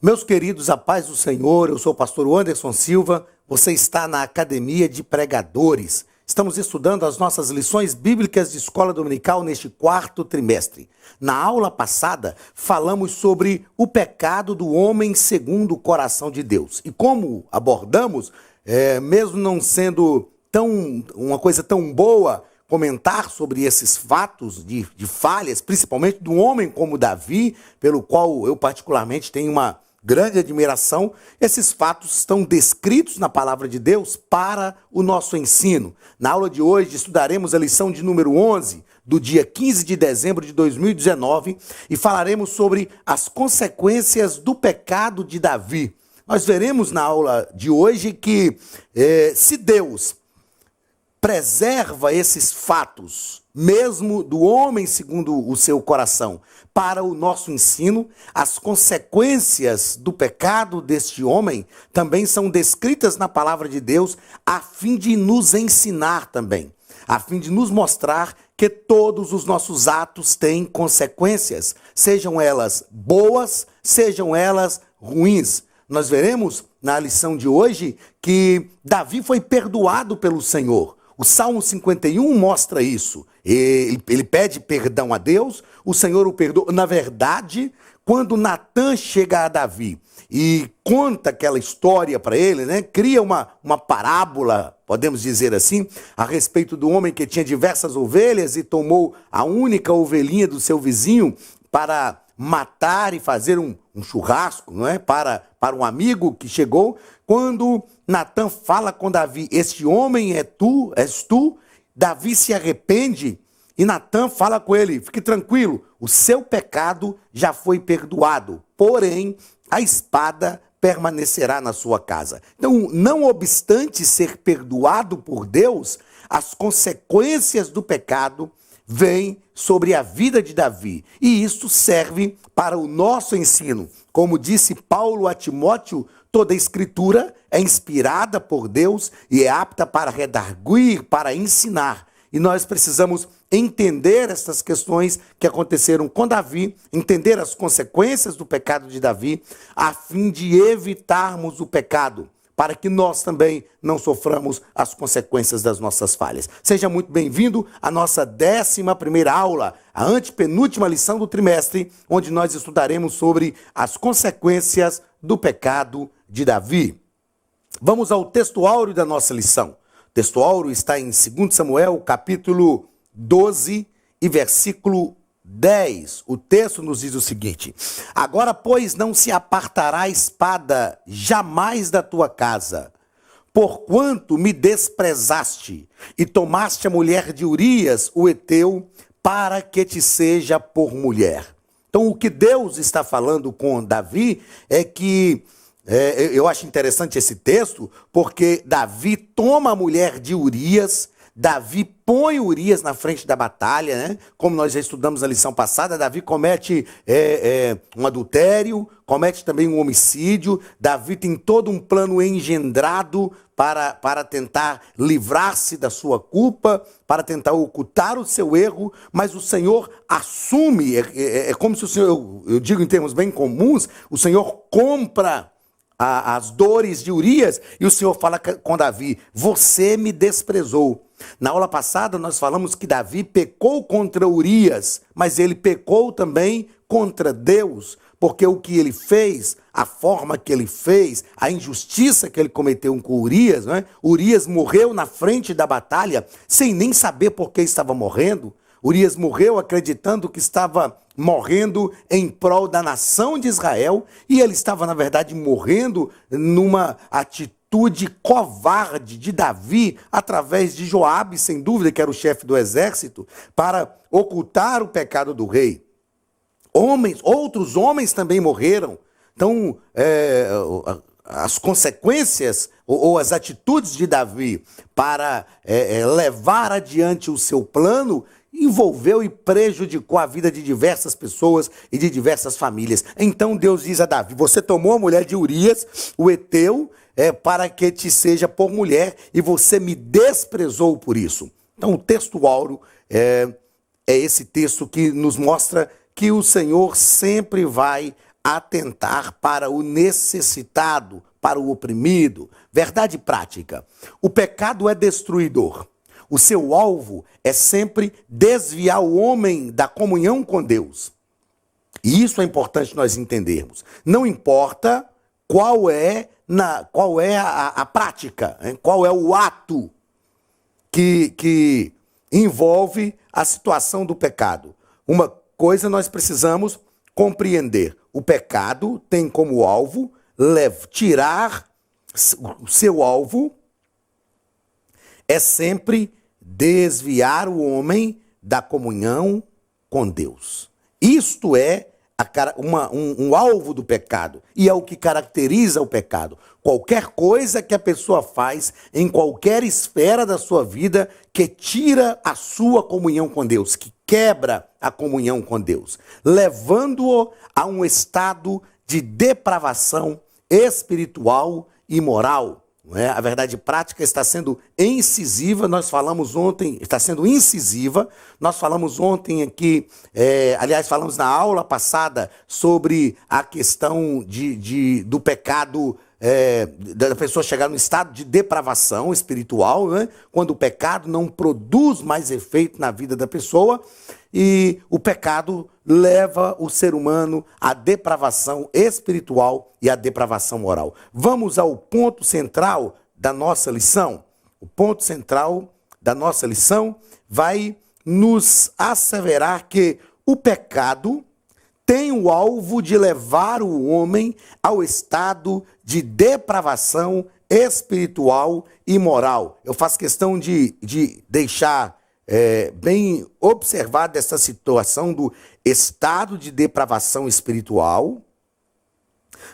Meus queridos, a paz do Senhor, eu sou o pastor Anderson Silva, você está na Academia de Pregadores. Estamos estudando as nossas lições bíblicas de escola dominical neste quarto trimestre. Na aula passada, falamos sobre o pecado do homem segundo o coração de Deus. E como abordamos, mesmo não sendo uma coisa tão boa, comentar sobre esses fatos de falhas, principalmente do homem como Davi, pelo qual eu particularmente tenho uma grande admiração. Esses fatos estão descritos na palavra de Deus para o nosso ensino. Na aula de hoje estudaremos a lição de número 11, do dia 15 de dezembro de 2019, e falaremos sobre as consequências do pecado de Davi. Nós veremos na aula de hoje que se Deus preserva esses fatos, mesmo do homem segundo o seu coração, para o nosso ensino, as consequências do pecado deste homem também são descritas na palavra de Deus, a fim de nos ensinar também, a fim de nos mostrar que todos os nossos atos têm consequências, sejam elas boas, sejam elas ruins. Nós veremos na lição de hoje que Davi foi perdoado pelo Senhor. O Salmo 51 mostra isso. Ele pede perdão a Deus, o Senhor o perdoa. Na verdade, quando Natã chega a Davi e conta aquela história para ele, cria uma parábola, podemos dizer assim, a respeito do homem que tinha diversas ovelhas e tomou a única ovelhinha do seu vizinho para matar e fazer um churrasco, para um amigo que chegou. Quando Natã fala com Davi, este homem és tu, Davi se arrepende e Natã fala com ele, fique tranquilo, o seu pecado já foi perdoado, porém a espada permanecerá na sua casa. Então, não obstante ser perdoado por Deus, as consequências do pecado vêm sobre a vida de Davi, e isso serve para o nosso ensino. Como disse Paulo a Timóteo, toda a escritura é inspirada por Deus e é apta para redarguir, para ensinar. E nós precisamos entender essas questões que aconteceram com Davi, entender as consequências do pecado de Davi, a fim de evitarmos o pecado, para que nós também não soframos as consequências das nossas falhas. Seja muito bem-vindo à nossa 11ª aula, a antepenúltima lição do trimestre, onde nós estudaremos sobre as consequências do pecado de Davi. Vamos ao texto áureo da nossa lição. O texto áureo está em 2 Samuel, capítulo 12 e versículo 10. O texto nos diz o seguinte: agora, pois, não se apartará a espada jamais da tua casa, porquanto me desprezaste e tomaste a mulher de Urias, o heteu, para que te seja por mulher. Então, o que Deus está falando com Davi é que eu acho interessante esse texto, porque Davi toma a mulher de Urias, Davi põe Urias na frente da batalha, Como nós já estudamos na lição passada, Davi comete um adultério, comete também um homicídio. Davi tem todo um plano engendrado para tentar livrar-se da sua culpa, para tentar ocultar o seu erro, mas o Senhor assume, é como se o Senhor, eu digo em termos bem comuns, o Senhor compra as dores de Urias, e o Senhor fala com Davi, você me desprezou. Na aula passada nós falamos que Davi pecou contra Urias, mas ele pecou também contra Deus, porque o que ele fez, a forma que ele fez, a injustiça que ele cometeu com Urias, Urias morreu na frente da batalha, sem nem saber por que estava morrendo. Urias morreu acreditando que estava morrendo em prol da nação de Israel, e ele estava, na verdade, morrendo numa atitude covarde de Davi, através de Joabe, sem dúvida, que era o chefe do exército, para ocultar o pecado do rei. Outros homens também morreram. Então, as consequências ou as atitudes de Davi para levar adiante o seu plano envolveu e prejudicou a vida de diversas pessoas e de diversas famílias. Então Deus diz a Davi, você tomou a mulher de Urias, o heteu, para que te seja por mulher, e você me desprezou por isso. Então o texto áureo é esse texto que nos mostra que o Senhor sempre vai atentar para o necessitado, para o oprimido. Verdade prática. O pecado é destruidor. O seu alvo é sempre desviar o homem da comunhão com Deus. E isso é importante nós entendermos. Não importa qual é a prática, hein? Qual é o ato que envolve a situação do pecado. Uma coisa nós precisamos compreender. O pecado tem como alvo tirar o seu alvo é sempre desviar o homem da comunhão com Deus. Isto é um alvo do pecado e é o que caracteriza o pecado. Qualquer coisa que a pessoa faz em qualquer esfera da sua vida que tira a sua comunhão com Deus, que quebra a comunhão com Deus, levando-o a um estado de depravação espiritual e moral. Não é? A verdade prática está sendo incisiva, nós falamos ontem, está sendo incisiva, nós falamos ontem aqui, aliás, falamos na aula passada sobre a questão do pecado, da pessoa chegar no estado de depravação espiritual, né? Quando o pecado não produz mais efeito na vida da pessoa, e o pecado leva o ser humano à depravação espiritual e à depravação moral. Vamos ao ponto central da nossa lição. O ponto central da nossa lição vai nos asseverar que o pecado tem o alvo de levar o homem ao estado de depravação espiritual e moral. Eu faço questão de deixar bem observada essa situação do estado de depravação espiritual,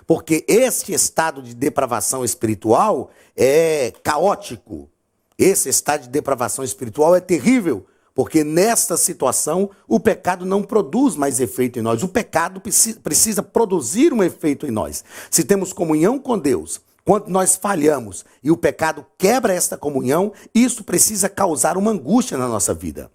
porque este estado de depravação espiritual é caótico. Esse estado de depravação espiritual é terrível, porque nesta situação o pecado não produz mais efeito em nós. O pecado precisa produzir um efeito em nós. Se temos comunhão com Deus, quando nós falhamos e o pecado quebra esta comunhão, isso precisa causar uma angústia na nossa vida.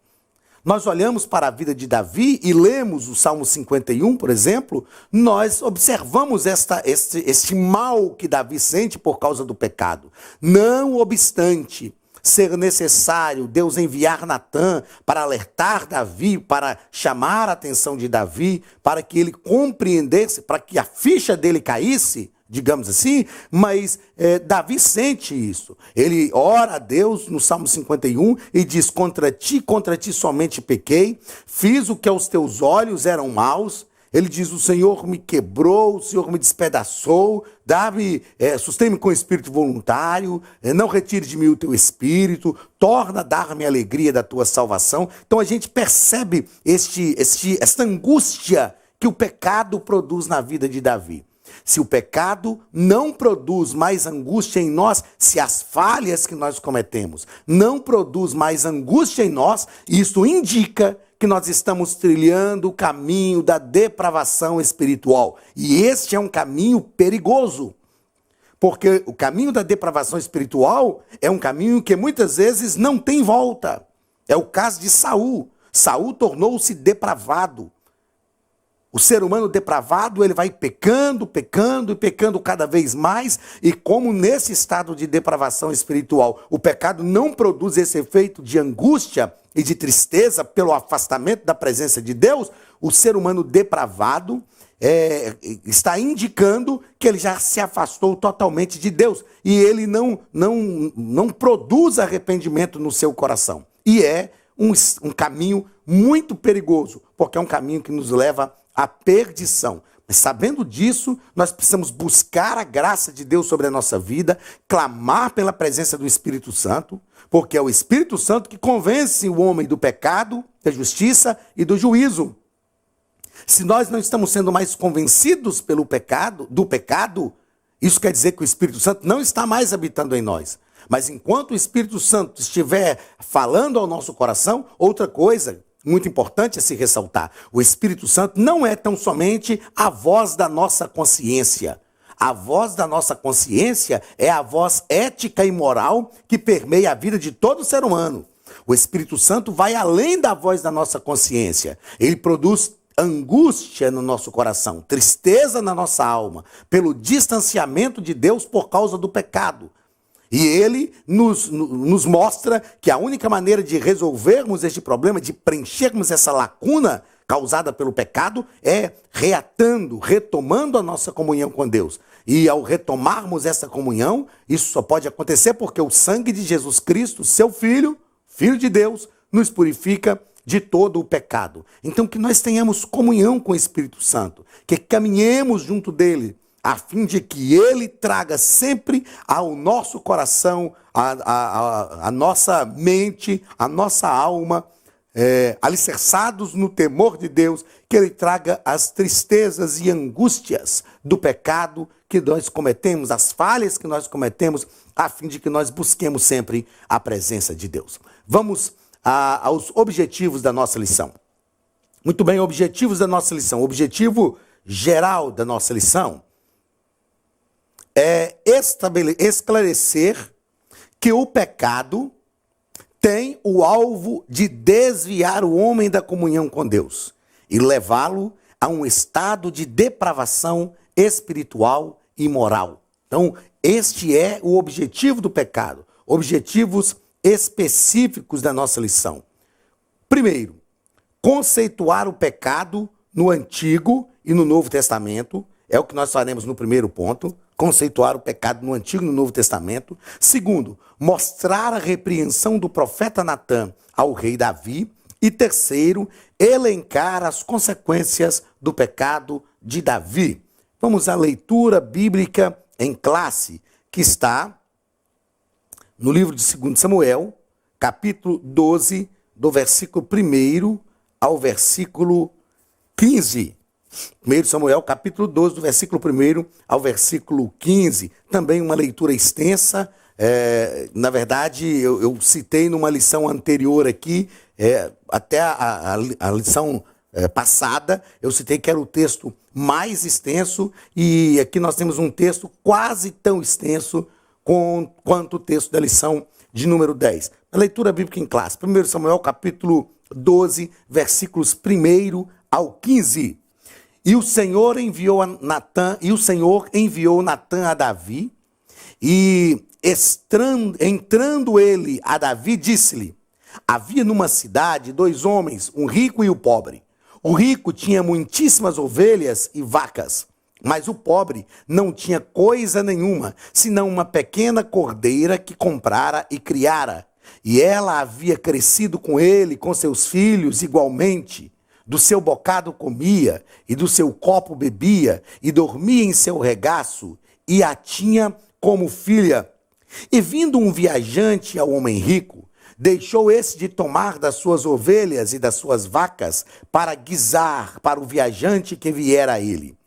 Nós olhamos para a vida de Davi e lemos o Salmo 51, por exemplo, nós observamos este mal que Davi sente por causa do pecado. Não obstante ser necessário Deus enviar Natã para alertar Davi, para chamar a atenção de Davi, para que ele compreendesse, para que a ficha dele caísse, digamos assim, mas Davi sente isso. Ele ora a Deus no Salmo 51 e diz: contra ti somente pequei, fiz o que aos teus olhos eram maus. Ele diz: o Senhor me quebrou, o Senhor me despedaçou, sustém-me com espírito voluntário, não retire de mim o teu espírito, torna a dar-me a alegria da tua salvação. Então a gente percebe esta angústia que o pecado produz na vida de Davi. Se o pecado não produz mais angústia em nós, se as falhas que nós cometemos não produz mais angústia em nós, isso indica que nós estamos trilhando o caminho da depravação espiritual. E este é um caminho perigoso, porque o caminho da depravação espiritual é um caminho que muitas vezes não tem volta. É o caso de Saul. Saul tornou-se depravado. O ser humano depravado, ele vai pecando e pecando cada vez mais, e como nesse estado de depravação espiritual, o pecado não produz esse efeito de angústia e de tristeza pelo afastamento da presença de Deus, o ser humano depravado está indicando que ele já se afastou totalmente de Deus, e ele não produz arrependimento no seu coração. E é um caminho muito perigoso, porque é um caminho que nos leva a perdição. Mas sabendo disso, nós precisamos buscar a graça de Deus sobre a nossa vida, clamar pela presença do Espírito Santo, porque é o Espírito Santo que convence o homem do pecado, da justiça e do juízo. Se nós não estamos sendo mais convencidos do pecado, isso quer dizer que o Espírito Santo não está mais habitando em nós. Mas enquanto o Espírito Santo estiver falando ao nosso coração, outra coisa muito importante a se ressaltar: o Espírito Santo não é tão somente a voz da nossa consciência. A voz da nossa consciência é a voz ética e moral que permeia a vida de todo ser humano. O Espírito Santo vai além da voz da nossa consciência. Ele produz angústia no nosso coração, tristeza na nossa alma, pelo distanciamento de Deus por causa do pecado. E ele nos mostra que a única maneira de resolvermos este problema, de preenchermos essa lacuna causada pelo pecado, é retomando a nossa comunhão com Deus. E ao retomarmos essa comunhão, isso só pode acontecer porque o sangue de Jesus Cristo, seu Filho, Filho de Deus, nos purifica de todo o pecado. Então que nós tenhamos comunhão com o Espírito Santo, que caminhemos junto dele, a fim de que ele traga sempre ao nosso coração, a nossa mente, a nossa alma, alicerçados no temor de Deus, que ele traga as tristezas e angústias do pecado que nós cometemos, as falhas que nós cometemos, a fim de que nós busquemos sempre a presença de Deus. Vamos aos objetivos da nossa lição. Muito bem, objetivos da nossa lição. O objetivo geral da nossa lição é esclarecer que o pecado tem o alvo de desviar o homem da comunhão com Deus e levá-lo a um estado de depravação espiritual e moral. Então, este é o objetivo do pecado. Objetivos específicos da nossa lição. Primeiro, conceituar o pecado no Antigo e no Novo Testamento. É o que nós faremos no primeiro ponto. Conceituar o pecado no Antigo e no Novo Testamento. Segundo, mostrar a repreensão do profeta Natã ao rei Davi. E terceiro, elencar as consequências do pecado de Davi. Vamos à leitura bíblica em classe, que está no livro de 2 Samuel, capítulo 12, do versículo 1 ao versículo 15. 1 Samuel, capítulo 12, do versículo 1 ao versículo 15. Também uma leitura extensa. Na verdade, eu citei numa lição anterior aqui, até a lição passada, eu citei que era o texto mais extenso, e aqui nós temos um texto quase tão extenso quanto o texto da lição de número 10. A leitura bíblica em classe. 1 Samuel, capítulo 12, versículos 1 ao 15. E o Senhor enviou Natã a Davi, e entrando ele a Davi, disse-lhe: havia numa cidade 2 homens, um rico e o pobre. O rico tinha muitíssimas ovelhas e vacas, mas o pobre não tinha coisa nenhuma, senão uma pequena cordeira que comprara e criara. E ela havia crescido com ele, com seus filhos igualmente. Do seu bocado comia, e do seu copo bebia, e dormia em seu regaço, e a tinha como filha. E vindo um viajante ao homem rico, deixou esse de tomar das suas ovelhas e das suas vacas para guisar para o viajante que viera a ele.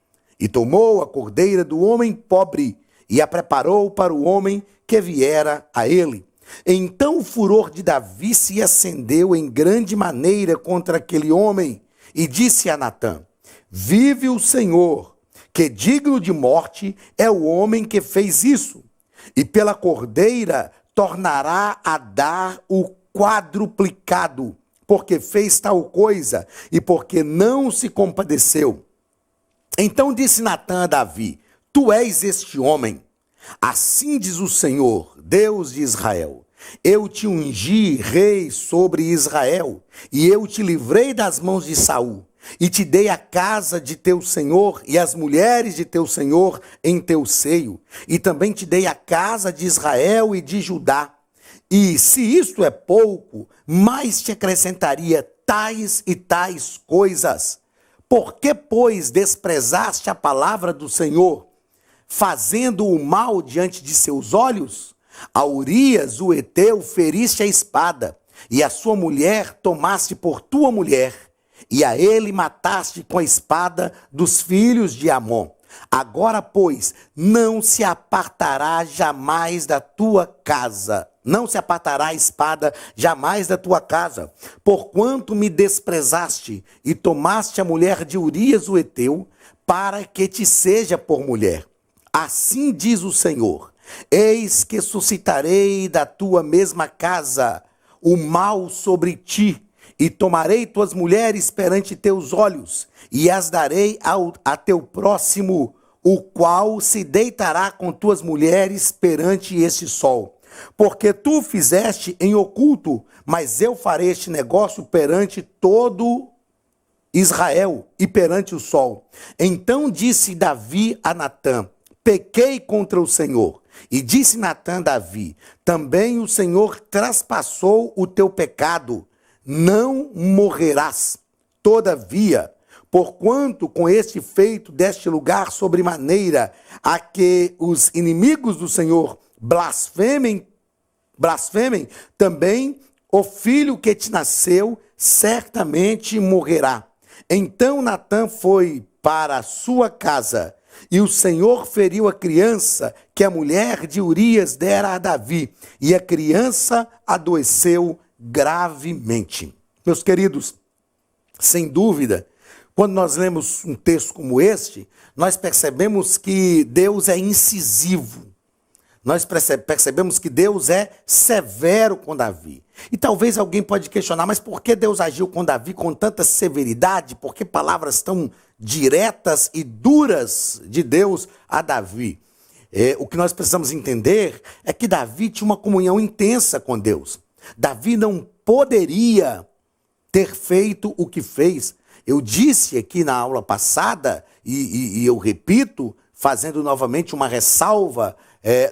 E tomou a cordeira do homem pobre e a preparou para o homem que viera a ele. Então o furor de Davi se acendeu em grande maneira contra aquele homem e disse a Natã: vive o Senhor, que digno de morte é o homem que fez isso, e pela cordeira tornará a dar o quadruplicado, porque fez tal coisa e porque não se compadeceu. Então disse Natã a Davi: tu és este homem. Assim diz o Senhor, Deus de Israel: eu te ungi rei sobre Israel, e eu te livrei das mãos de Saul, e te dei a casa de teu senhor e as mulheres de teu senhor em teu seio, e também te dei a casa de Israel e de Judá. E se isto é pouco, mais te acrescentaria tais e tais coisas. Por que, pois, desprezaste a palavra do Senhor, fazendo o mal diante de seus olhos? A Urias, o heteu, feriste a espada, e a sua mulher tomaste por tua mulher, e a ele mataste com a espada dos filhos de Amon. Agora, pois, não se apartará jamais da tua casa, não se apartará a espada jamais da tua casa, porquanto me desprezaste e tomaste a mulher de Urias, o heteu, para que te seja por mulher. Assim diz o Senhor: eis que suscitarei da tua mesma casa o mal sobre ti, E tomarei tuas mulheres perante teus olhos, e as darei a teu próximo, o qual se deitará com tuas mulheres perante este sol. Porque tu fizeste em oculto, mas eu farei este negócio perante todo Israel e perante o sol. Então disse Davi a Natã: pequei contra o Senhor. E disse Natã a Davi: também o Senhor traspassou o teu pecado, não morrerás. Todavia, porquanto com este feito deste lugar sobremaneira, a que os inimigos do Senhor blasfemem, também o filho que te nasceu certamente morrerá. Então Natã foi para a sua casa, e o Senhor feriu a criança que a mulher de Urias dera a Davi, e a criança adoeceu gravemente. Meus queridos, sem dúvida, quando nós lemos um texto como este, nós percebemos que Deus é incisivo. Nós percebemos que Deus é severo com Davi. E talvez alguém pode questionar, mas por que Deus agiu com Davi com tanta severidade? Por que palavras tão diretas e duras de Deus a Davi? O que nós precisamos entender é que Davi tinha uma comunhão intensa com Deus. Davi não poderia ter feito o que fez. Eu disse aqui na aula passada, e eu repito, fazendo novamente uma ressalva,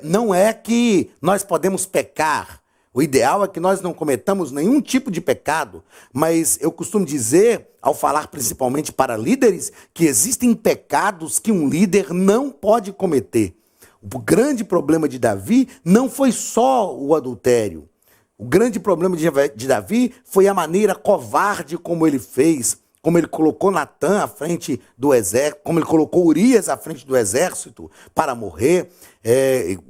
não é que nós podemos pecar. O ideal é que nós não cometamos nenhum tipo de pecado, mas eu costumo dizer, ao falar principalmente para líderes, que existem pecados que um líder não pode cometer. O grande problema de Davi não foi só o adultério. O grande problema de Davi foi a maneira covarde como ele fez, como ele colocou Natã à frente do exército, como ele colocou Urias à frente do exército para morrer.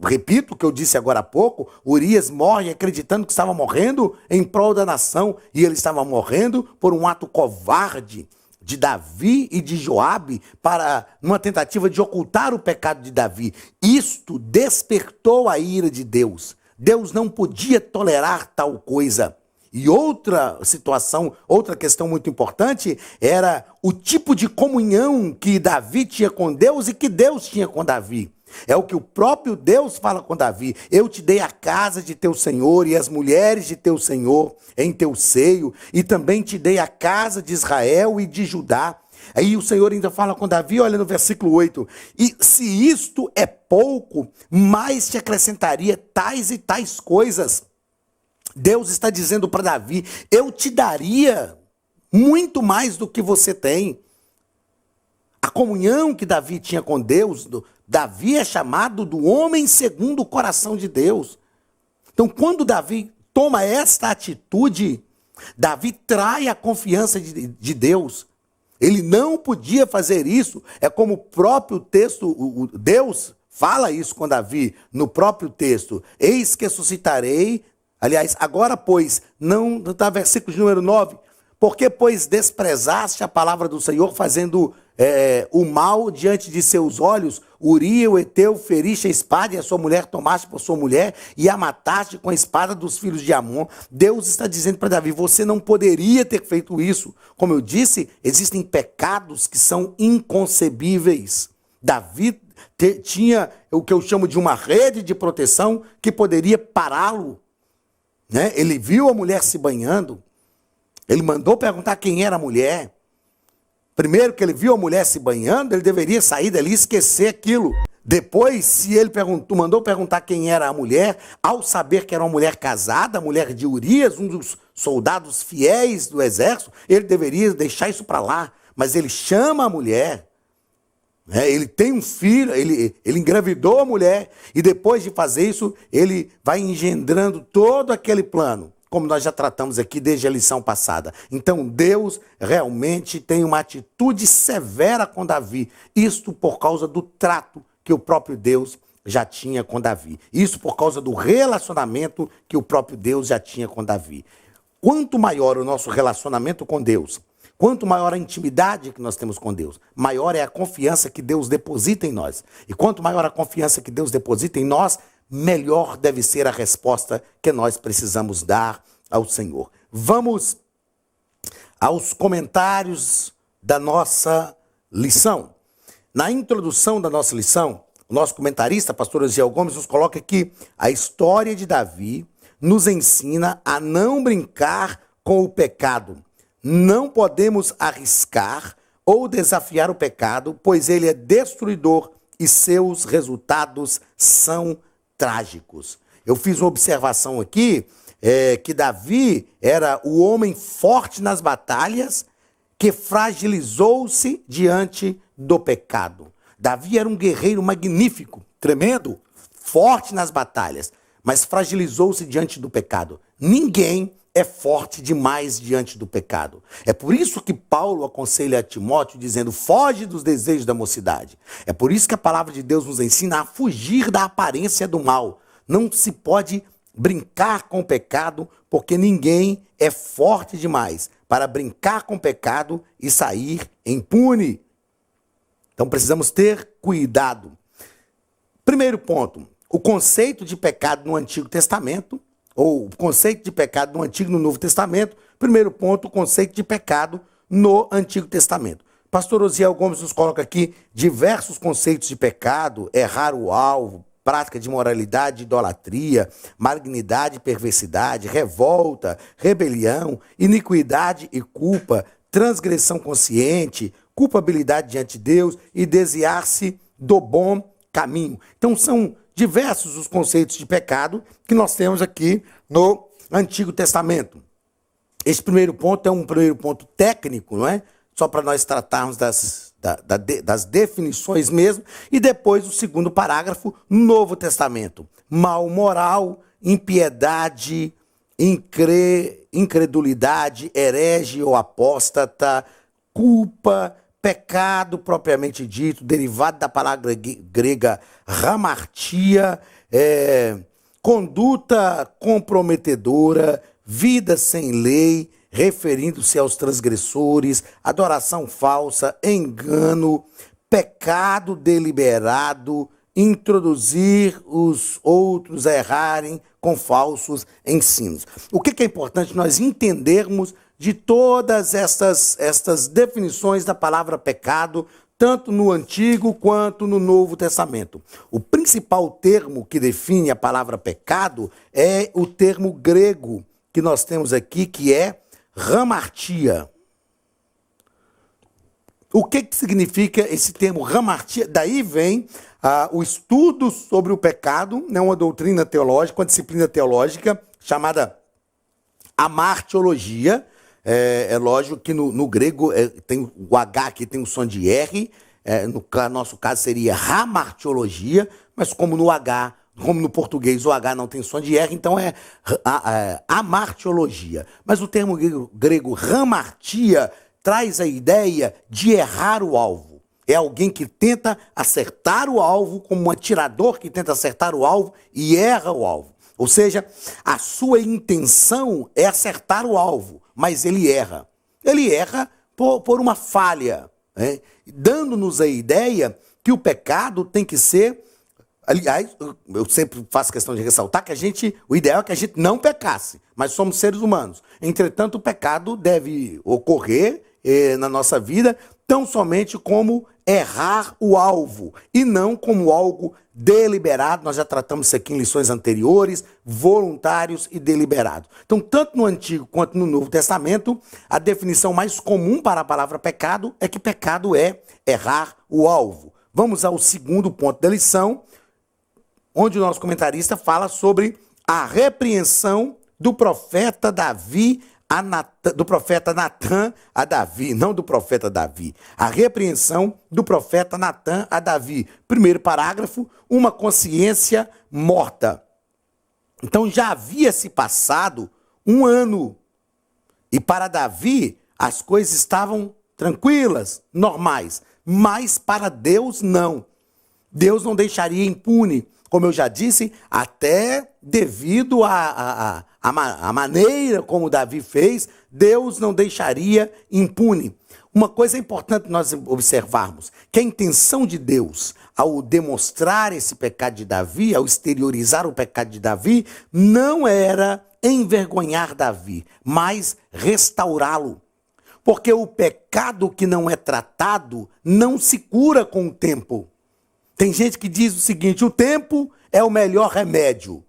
Repito o que eu disse agora há pouco, Urias morre acreditando que estava morrendo em prol da nação, e ele estava morrendo por um ato covarde de Davi e de Joabe, para uma tentativa de ocultar o pecado de Davi. Isto despertou a ira de Deus. Deus não podia tolerar tal coisa. E outra situação, outra questão muito importante, era o tipo de comunhão que Davi tinha com Deus e que Deus tinha com Davi. É o que o próprio Deus fala com Davi: eu te dei a casa de teu senhor e as mulheres de teu senhor em teu seio, e também te dei a casa de Israel e de Judá. Aí o Senhor ainda fala com Davi, olha no versículo 8, e se isto é pouco, mais te acrescentaria tais e tais coisas. Deus está dizendo para Davi: eu te daria muito mais do que você tem. A comunhão que Davi tinha com Deus, Davi é chamado do homem segundo o coração de Deus. Então, quando Davi toma esta atitude, Davi trai a confiança de Deus. Ele não podia fazer isso. É como o próprio texto, Deus fala isso com Davi, no próprio texto. Eis que suscitarei, aliás, agora pois, não está versículo número 9, porque pois desprezaste a palavra do Senhor, fazendo o mal diante de seus olhos, Uria, o Eteu, feriste a espada e a sua mulher tomaste por sua mulher e a mataste com a espada dos filhos de Amon. Deus está dizendo para Davi: você não poderia ter feito isso. Como eu disse, existem pecados que são inconcebíveis. Davi tinha o que eu chamo de uma rede de proteção que poderia pará-lo. Né? Ele viu a mulher se banhando, ele mandou perguntar quem era a mulher. Primeiro que ele viu a mulher se banhando, ele deveria sair dali e esquecer aquilo. Depois, se ele mandou perguntar quem era a mulher, ao saber que era uma mulher casada, a mulher de Urias, um dos soldados fiéis do exército, ele deveria deixar isso para lá. Mas ele chama a mulher, né? Ele tem um filho, ele engravidou a mulher, e depois de fazer isso, ele vai engendrando todo aquele plano, como nós já tratamos aqui desde a lição passada. Então, Deus realmente tem uma atitude severa com Davi. Isto por causa do trato que o próprio Deus já tinha com Davi. Isso por causa do relacionamento que o próprio Deus já tinha com Davi. Quanto maior o nosso relacionamento com Deus, quanto maior a intimidade que nós temos com Deus, maior é a confiança que Deus deposita em nós. E quanto maior a confiança que Deus deposita em nós, melhor deve ser a resposta que nós precisamos dar ao Senhor. Vamos aos comentários da nossa lição. Na introdução da nossa lição, o nosso comentarista, pastor Osiel Gomes, nos coloca que a história de Davi nos ensina a não brincar com o pecado. Não podemos arriscar ou desafiar o pecado, pois ele é destruidor e seus resultados são trágicos. Eu fiz uma observação aqui, que Davi era o homem forte nas batalhas, que fragilizou-se diante do pecado. Davi era um guerreiro magnífico, tremendo, forte nas batalhas, mas fragilizou-se diante do pecado. Ninguém é forte demais diante do pecado. É por isso que Paulo aconselha a Timóteo dizendo: foge dos desejos da mocidade. É por isso que a palavra de Deus nos ensina a fugir da aparência do mal. Não se pode brincar com o pecado, porque ninguém é forte demais para brincar com o pecado e sair impune. Então precisamos ter cuidado. Primeiro ponto, o conceito de pecado no Antigo Testamento, ou o conceito de pecado no Antigo e no Novo Testamento. Primeiro ponto, o conceito de pecado no Antigo Testamento. Pastor Osiel Gomes nos coloca aqui diversos conceitos de pecado: errar o alvo, prática de imoralidade, idolatria, malignidade, perversidade, revolta, rebelião, iniquidade e culpa, transgressão consciente, culpabilidade diante de Deus e desviar-se do bom caminho. Então são diversos os conceitos de pecado que nós temos aqui no Antigo Testamento. Esse primeiro ponto é um primeiro ponto técnico, não é? Só para nós tratarmos das definições mesmo. E depois o segundo parágrafo, Novo Testamento. Mal moral, impiedade, incredulidade, herege ou apóstata, culpa, pecado propriamente dito, derivado da palavra grega hamartia, conduta comprometedora, vida sem lei, referindo-se aos transgressores, adoração falsa, engano, pecado deliberado, introduzir os outros a errarem com falsos ensinos. O que é importante nós entendermos de todas estas definições da palavra pecado, tanto no Antigo quanto no Novo Testamento? O principal termo que define a palavra pecado é o termo grego que nós temos aqui, que é hamartia. O que significa esse termo hamartia? Daí vem o estudo sobre o pecado, né, uma doutrina teológica, uma disciplina teológica chamada amartiologia. É lógico que no grego tem o H aqui, tem o som de R, no nosso caso seria hamartiologia, mas como no português o H não tem som de R, então é amartiologia. Mas o termo grego hamartia traz a ideia de errar o alvo. É alguém que tenta acertar o alvo, como um atirador que tenta acertar o alvo e erra o alvo. Ou seja, a sua intenção é acertar o alvo, mas ele erra. Ele erra por uma falha, né? Dando-nos a ideia que o pecado tem que ser... Aliás, eu sempre faço questão de ressaltar que o ideal é que a gente não pecasse, mas somos seres humanos. Entretanto, o pecado deve ocorrer na nossa vida tão somente como errar o alvo, e não como algo deliberado. Nós já tratamos isso aqui em lições anteriores, voluntários e deliberados. Então, tanto no Antigo quanto no Novo Testamento, a definição mais comum para a palavra pecado é que pecado é errar o alvo. Vamos ao segundo ponto da lição, onde o nosso comentarista fala sobre a repreensão do profeta Davi do profeta Natã a Davi, não do profeta Davi. A repreensão do profeta Natã a Davi. Primeiro parágrafo, uma consciência morta. Então já havia se passado um ano, e para Davi as coisas estavam tranquilas, normais, mas para Deus não. Deus não deixaria impune, como eu já disse, até devido à maneira como Davi fez, Deus não deixaria impune. Uma coisa importante nós observarmos, que a intenção de Deus, ao demonstrar esse pecado de Davi, ao exteriorizar o pecado de Davi, não era envergonhar Davi, mas restaurá-lo. Porque o pecado que não é tratado não se cura com o tempo. Tem gente que diz o seguinte: o tempo é o melhor remédio.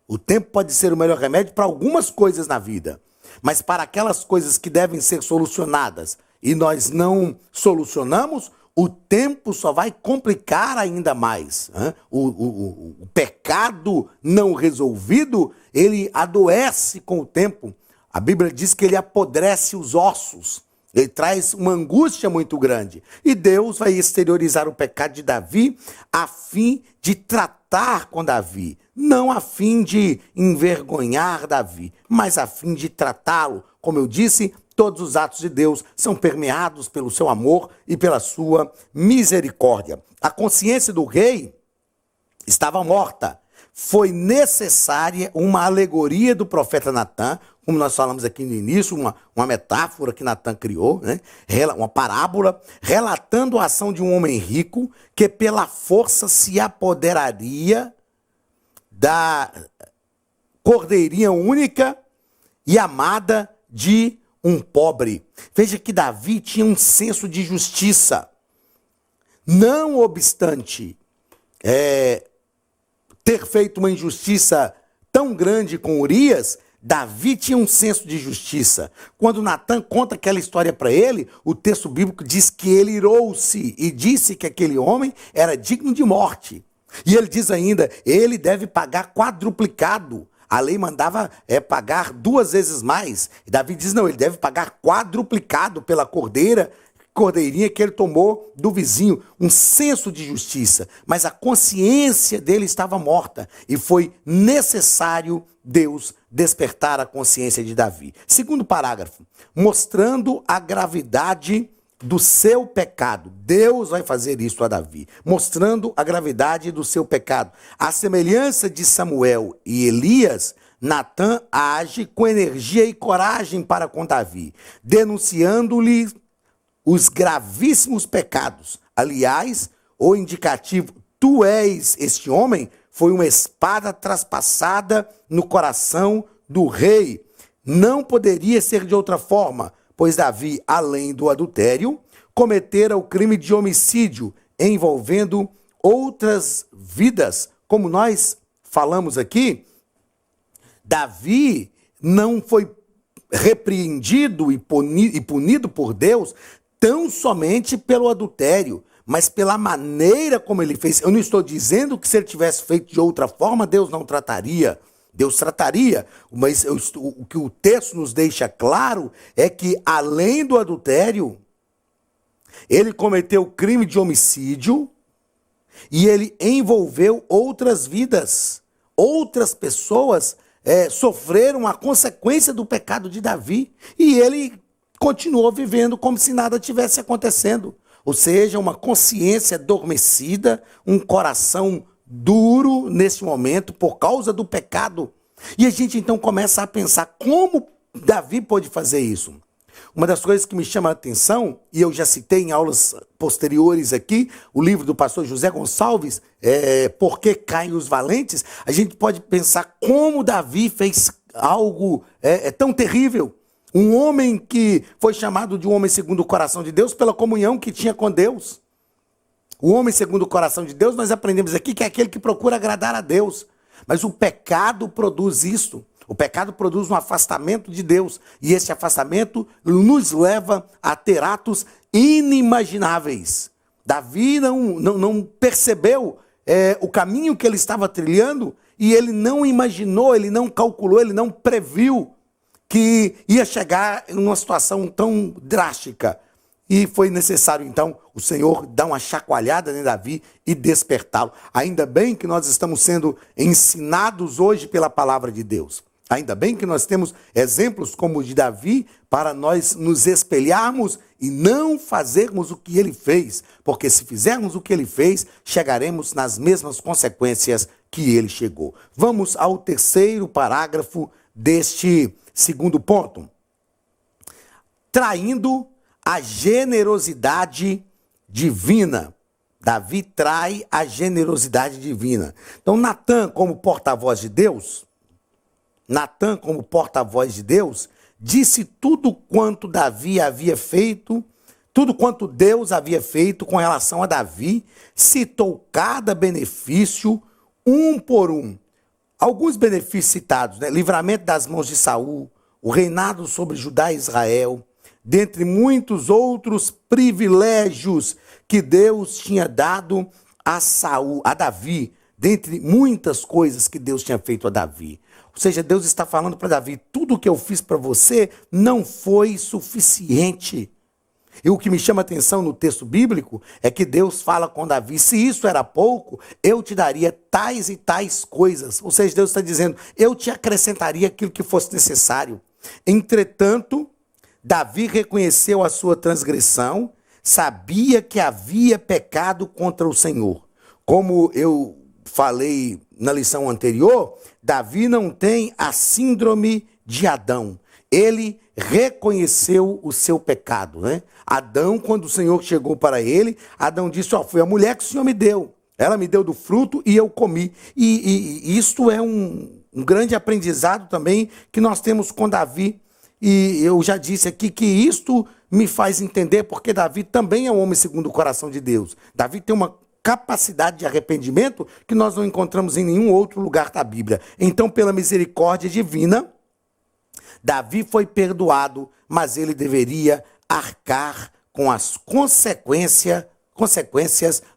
O tempo pode ser o melhor remédio para algumas coisas na vida, mas para aquelas coisas que devem ser solucionadas e nós não solucionamos, o tempo só vai complicar ainda mais. O pecado não resolvido, ele adoece com o tempo. A Bíblia diz que ele apodrece os ossos. Ele traz uma angústia muito grande. E Deus vai exteriorizar o pecado de Davi a fim de tratar com Davi. Não a fim de envergonhar Davi, mas a fim de tratá-lo. Como eu disse, todos os atos de Deus são permeados pelo seu amor e pela sua misericórdia. A consciência do rei estava morta. Foi necessária uma alegoria do profeta Natã, como nós falamos aqui no início, uma metáfora que Natã criou, né? Uma parábola, relatando a ação de um homem rico que pela força se apoderaria da cordeirinha única e amada de um pobre. Veja que Davi tinha um senso de justiça. Não obstante ter feito uma injustiça tão grande com Urias, Davi tinha um senso de justiça. Quando Natã conta aquela história para ele, o texto bíblico diz que ele irou-se e disse que aquele homem era digno de morte. E ele diz ainda, ele deve pagar quadruplicado. A lei mandava pagar 2 vezes mais. E Davi diz, não, ele deve pagar quadruplicado pela cordeirinha que ele tomou do vizinho. Um senso de justiça. Mas a consciência dele estava morta. E foi necessário Deus despertar a consciência de Davi. Segundo parágrafo, mostrando a gravidade do seu pecado. Deus vai fazer isso a Davi, mostrando a gravidade do seu pecado. À semelhança de Samuel e Elias, Natã age com energia e coragem para com Davi, denunciando-lhe os gravíssimos pecados. Aliás, o indicativo, tu és este homem, foi uma espada traspassada no coração do rei. Não poderia ser de outra forma, pois Davi, além do adultério, cometera o crime de homicídio, envolvendo outras vidas. Como nós falamos aqui, Davi não foi repreendido e punido por Deus tão somente pelo adultério, mas pela maneira como ele fez. Eu não estou dizendo que se ele tivesse feito de outra forma, Deus não trataria. Deus trataria, mas o que o texto nos deixa claro é que, além do adultério, ele cometeu o crime de homicídio e ele envolveu outras vidas. Outras pessoas sofreram a consequência do pecado de Davi e ele continuou vivendo como se nada tivesse acontecendo. Ou seja, uma consciência adormecida, um coração duro nesse momento por causa do pecado. E a gente então começa a pensar como Davi pôde fazer isso. Uma das coisas que me chama a atenção, e eu já citei em aulas posteriores aqui, o livro do pastor José Gonçalves, Por que Caem os Valentes, a gente pode pensar como Davi fez algo tão terrível. Um homem que foi chamado de um homem segundo o coração de Deus pela comunhão que tinha com Deus. O homem segundo o coração de Deus, nós aprendemos aqui que é aquele que procura agradar a Deus. Mas o pecado produz isso. O pecado produz um afastamento de Deus. E esse afastamento nos leva a ter atos inimagináveis. Davi não percebeu o caminho que ele estava trilhando e ele não imaginou, ele não calculou, ele não previu que ia chegar em uma situação tão drástica. E foi necessário, então, o Senhor dar uma chacoalhada em Davi e despertá-lo. Ainda bem que nós estamos sendo ensinados hoje pela palavra de Deus. Ainda bem que nós temos exemplos como o de Davi para nós nos espelharmos e não fazermos o que ele fez. Porque se fizermos o que ele fez, chegaremos nas mesmas consequências que ele chegou. Vamos ao terceiro parágrafo deste segundo ponto. Traindo a generosidade divina. Davi trai a generosidade divina. Então, Natã, como porta-voz de Deus, disse tudo quanto Davi havia feito, tudo quanto Deus havia feito com relação a Davi, citou cada benefício, um por um. Alguns benefícios citados, né? Livramento das mãos de Saul, o reinado sobre Judá e Israel, dentre muitos outros privilégios que Deus tinha dado a Saul, a Davi, dentre muitas coisas que Deus tinha feito a Davi. Ou seja, Deus está falando para Davi, tudo que eu fiz para você não foi suficiente. E o que me chama a atenção no texto bíblico é que Deus fala com Davi, se isso era pouco, eu te daria tais e tais coisas. Ou seja, Deus está dizendo, eu te acrescentaria aquilo que fosse necessário. Entretanto, Davi reconheceu a sua transgressão, sabia que havia pecado contra o Senhor. Como eu falei na lição anterior, Davi não tem a síndrome de Adão. Ele reconheceu o seu pecado, né? Adão, quando o Senhor chegou para ele, Adão disse, foi a mulher que o Senhor me deu. Ela me deu do fruto e eu comi. E isto é um grande aprendizado também que nós temos com Davi. E eu já disse aqui que isto me faz entender porque Davi também é um homem segundo o coração de Deus. Davi tem uma capacidade de arrependimento que nós não encontramos em nenhum outro lugar da Bíblia. Então, pela misericórdia divina, Davi foi perdoado, mas ele deveria arcar com as consequências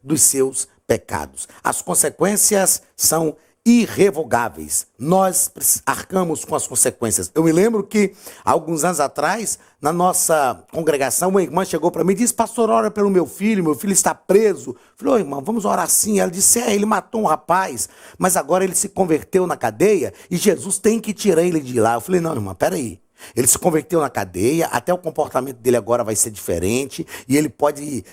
dos seus pecados. As consequências são irrevogáveis. Nós arcamos com as consequências. Eu me lembro que, alguns anos atrás, na nossa congregação, uma irmã chegou para mim e disse, pastor, ora pelo meu filho está preso. Eu falei, ô irmã, vamos orar sim. Ela disse, ele matou um rapaz, mas agora ele se converteu na cadeia e Jesus tem que tirar ele de lá. Eu falei, não, irmã, peraí. Ele se converteu na cadeia, até o comportamento dele agora vai ser diferente e ele pode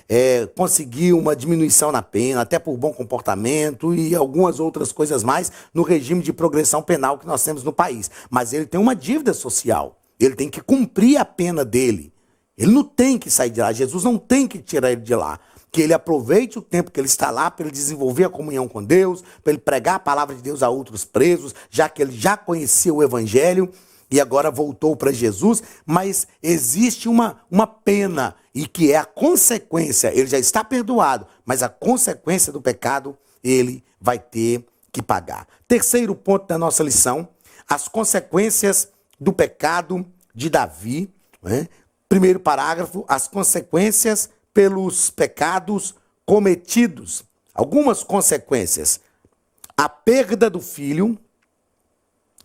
conseguir uma diminuição na pena, até por bom comportamento e algumas outras coisas mais no regime de progressão penal que nós temos no país. Mas ele tem uma dívida social, ele tem que cumprir a pena dele. Ele não tem que sair de lá, Jesus não tem que tirar ele de lá. Que ele aproveite o tempo que ele está lá para ele desenvolver a comunhão com Deus, para ele pregar a palavra de Deus a outros presos, já que ele já conhecia o Evangelho, e agora voltou para Jesus, mas existe uma pena, e que é a consequência, ele já está perdoado, mas a consequência do pecado ele vai ter que pagar. Terceiro ponto da nossa lição, as consequências do pecado de Davi, né? Primeiro parágrafo, as consequências pelos pecados cometidos. Algumas consequências, a perda do filho,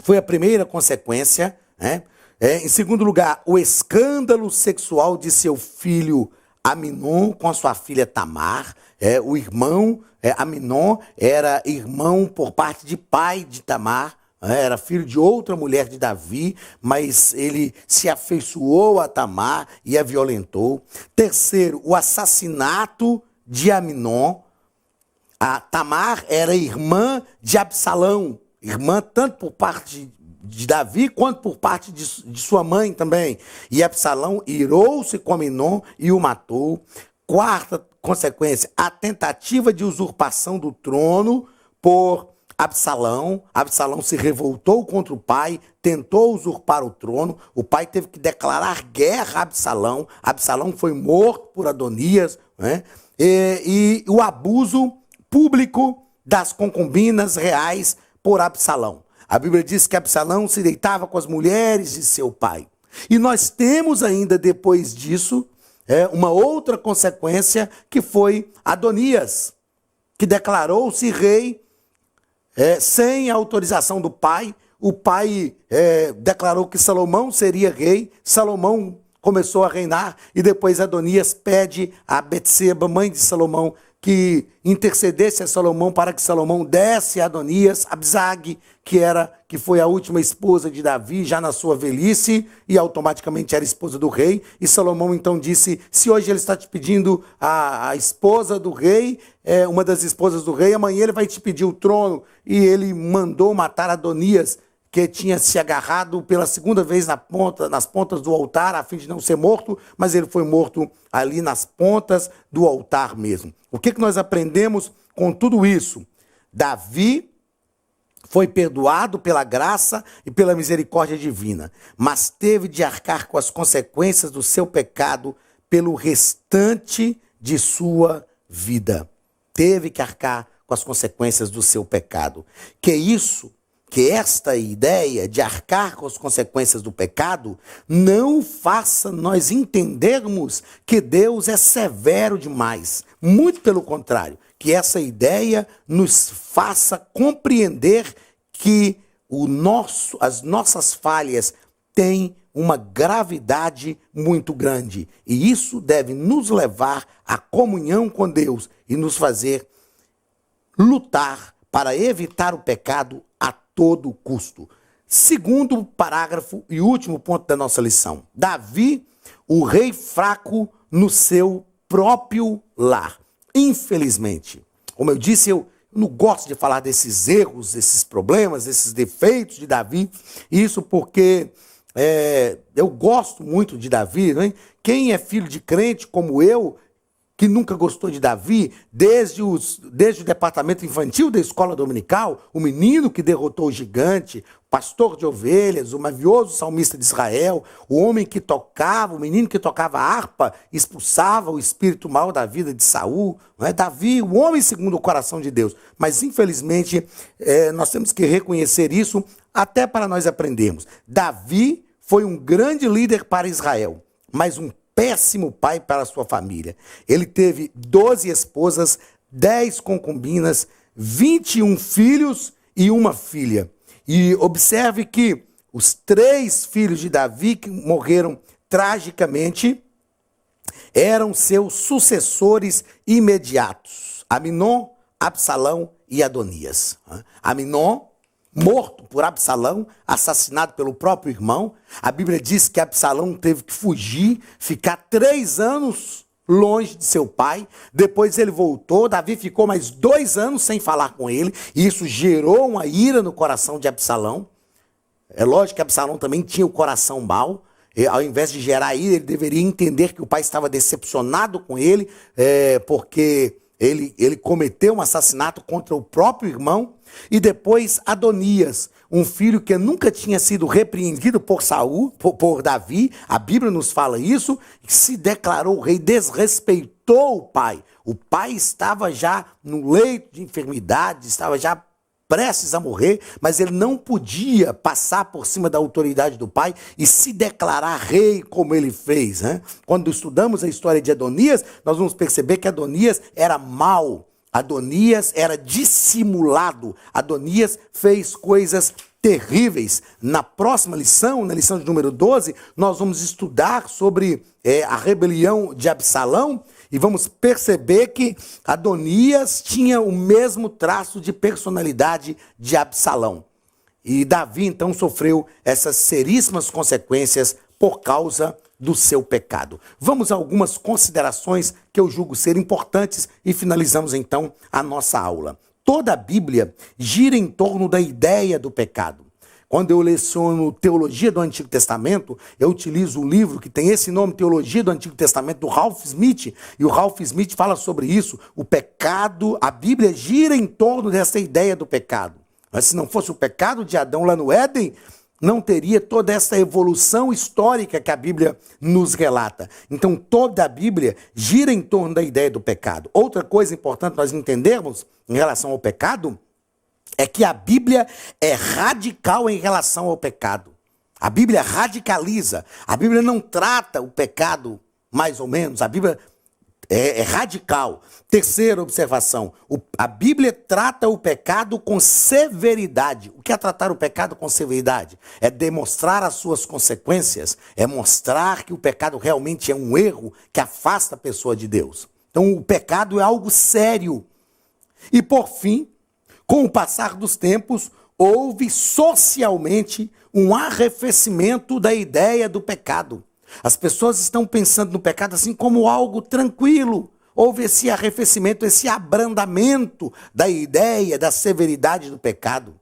foi a primeira consequência, né? Em segundo lugar, o escândalo sexual de seu filho Aminon com a sua filha Tamar. O irmão Aminon era irmão por parte de pai de Tamar, era filho de outra mulher de Davi, mas ele se afeiçoou a Tamar e a violentou. Terceiro, o assassinato de Aminon. A Tamar era irmã de Absalão, irmã tanto por parte de Davi quanto por parte de sua mãe também. E Absalão irou-se com Aminon e o matou. Quarta consequência, a tentativa de usurpação do trono por Absalão. Absalão se revoltou contra o pai, tentou usurpar o trono. O pai teve que declarar guerra a Absalão. Absalão foi morto por Adonias, né? E o abuso público das concubinas reais por Absalão. A Bíblia diz que Absalão se deitava com as mulheres de seu pai. E nós temos ainda depois disso uma outra consequência que foi Adonias, que declarou-se rei sem a autorização do pai. O pai declarou que Salomão seria rei. Salomão começou a reinar e depois Adonias pede a Betseba, mãe de Salomão, que intercedesse a Salomão para que Salomão desse a Adonias, Abzag, que foi a última esposa de Davi, já na sua velhice, e automaticamente era esposa do rei. E Salomão então disse, se hoje ele está te pedindo a esposa do rei, uma das esposas do rei, amanhã ele vai te pedir o trono. E ele mandou matar Adonias, que tinha se agarrado pela segunda vez nas pontas do altar, a fim de não ser morto, mas ele foi morto ali nas pontas do altar mesmo. O que nós aprendemos com tudo isso? Davi foi perdoado pela graça e pela misericórdia divina, mas teve de arcar com as consequências do seu pecado pelo restante de sua vida. Teve que arcar com as consequências do seu pecado. Que esta ideia de arcar com as consequências do pecado não faça nós entendermos que Deus é severo demais. Muito pelo contrário, que essa ideia nos faça compreender que as nossas falhas têm uma gravidade muito grande. E isso deve nos levar à comunhão com Deus e nos fazer lutar para evitar o pecado a todo custo. Segundo parágrafo e último ponto da nossa lição. Davi, o rei fraco no seu próprio lar. Infelizmente, como eu disse, eu não gosto de falar desses erros, desses problemas, desses defeitos de Davi. Isso porque eu gosto muito de Davi, né? Quem é filho de crente como eu, que nunca gostou de Davi, desde o departamento infantil da escola dominical, o menino que derrotou o gigante, o pastor de ovelhas, o mavioso salmista de Israel, o homem que tocava, o menino que tocava harpa, expulsava o espírito mau da vida de Saul, não é? Davi, o homem segundo o coração de Deus. Mas, infelizmente, nós temos que reconhecer isso até para nós aprendermos. Davi foi um grande líder para Israel, mas um péssimo pai para a sua família. Ele teve 12 esposas, 10 concubinas, 21 filhos e uma filha. E observe que os 3 filhos de Davi que morreram tragicamente eram seus sucessores imediatos: Aminon, Absalão e Adonias. Aminon, morto por Absalão, assassinado pelo próprio irmão. A Bíblia diz que Absalão teve que fugir, ficar 3 anos longe de seu pai. Depois ele voltou, Davi ficou mais 2 anos sem falar com ele, e isso gerou uma ira no coração de Absalão. É lógico que Absalão também tinha o coração mau. Ao invés de gerar ira, ele deveria entender que o pai estava decepcionado com ele, porque ele cometeu um assassinato contra o próprio irmão. E depois Adonias, um filho que nunca tinha sido repreendido por Saul, por Davi, a Bíblia nos fala isso, se declarou rei, desrespeitou o pai. O pai estava já no leito de enfermidade, estava já prestes a morrer, mas ele não podia passar por cima da autoridade do pai e se declarar rei como ele fez, né? Quando estudamos a história de Adonias, nós vamos perceber que Adonias era mau. Adonias era dissimulado. Adonias fez coisas terríveis. Na próxima lição, na lição de número 12, nós vamos estudar sobre a rebelião de Absalão e vamos perceber que Adonias tinha o mesmo traço de personalidade de Absalão. E Davi, então, sofreu essas seríssimas consequências por causa do seu pecado. Vamos a algumas considerações que eu julgo ser importantes e finalizamos então a nossa aula. Toda a Bíblia gira em torno da ideia do pecado. Quando eu leciono Teologia do Antigo Testamento, eu utilizo um livro que tem esse nome, Teologia do Antigo Testamento, do Ralph Smith, e o Ralph Smith fala sobre isso. O pecado, a Bíblia gira em torno dessa ideia do pecado. Mas se não fosse o pecado de Adão lá no Éden, não teria toda essa evolução histórica que a Bíblia nos relata. Então, toda a Bíblia gira em torno da ideia do pecado. Outra coisa importante nós entendermos em relação ao pecado é que a Bíblia é radical em relação ao pecado. A Bíblia radicaliza. A Bíblia não trata o pecado mais ou menos. A Bíblia é radical. Terceira observação, a Bíblia trata o pecado com severidade. O que é tratar o pecado com severidade? É demonstrar as suas consequências, é mostrar que o pecado realmente é um erro que afasta a pessoa de Deus. Então o pecado é algo sério. E por fim, com o passar dos tempos, houve socialmente um arrefecimento da ideia do pecado. As pessoas estão pensando no pecado assim como algo tranquilo. Houve esse arrefecimento, esse abrandamento da ideia, da severidade do pecado.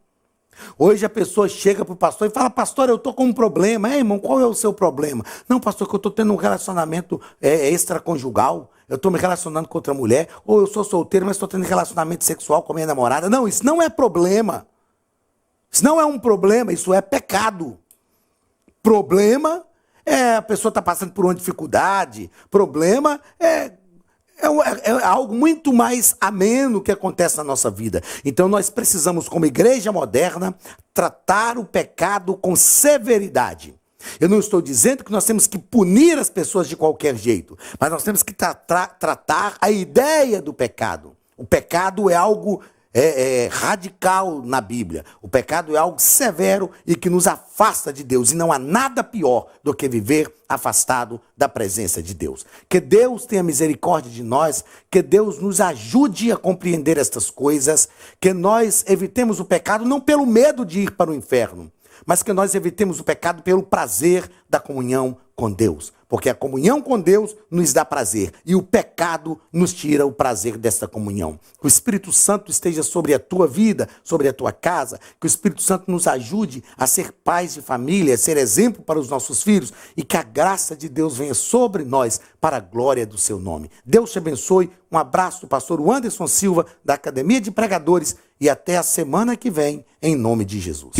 Hoje a pessoa chega para o pastor e fala: pastor, eu estou com um problema. Irmão, qual é o seu problema? Não, pastor, que eu estou tendo um relacionamento extraconjugal. Eu estou me relacionando com outra mulher. Ou eu sou solteiro, mas estou tendo relacionamento sexual com a minha namorada. Não, isso não é problema. Isso não é um problema, isso é pecado. Problema é a pessoa está passando por uma dificuldade. Problema é algo muito mais ameno que acontece na nossa vida. Então nós precisamos, como igreja moderna, tratar o pecado com severidade. Eu não estou dizendo que nós temos que punir as pessoas de qualquer jeito, mas nós temos que tratar a ideia do pecado. O pecado é algo radical na Bíblia. O pecado é algo severo e que nos afasta de Deus. E não há nada pior do que viver afastado da presença de Deus. Que Deus tenha misericórdia de nós, que Deus nos ajude a compreender estas coisas, que nós evitemos o pecado não pelo medo de ir para o inferno, mas que nós evitemos o pecado pelo prazer da comunhão com Deus. Porque a comunhão com Deus nos dá prazer e o pecado nos tira o prazer desta comunhão. Que o Espírito Santo esteja sobre a tua vida, sobre a tua casa. Que o Espírito Santo nos ajude a ser pais de família, a ser exemplo para os nossos filhos e que a graça de Deus venha sobre nós para a glória do seu nome. Deus te abençoe. Um abraço do pastor Anderson Silva, da Academia de Pregadores, e até a semana que vem, em nome de Jesus.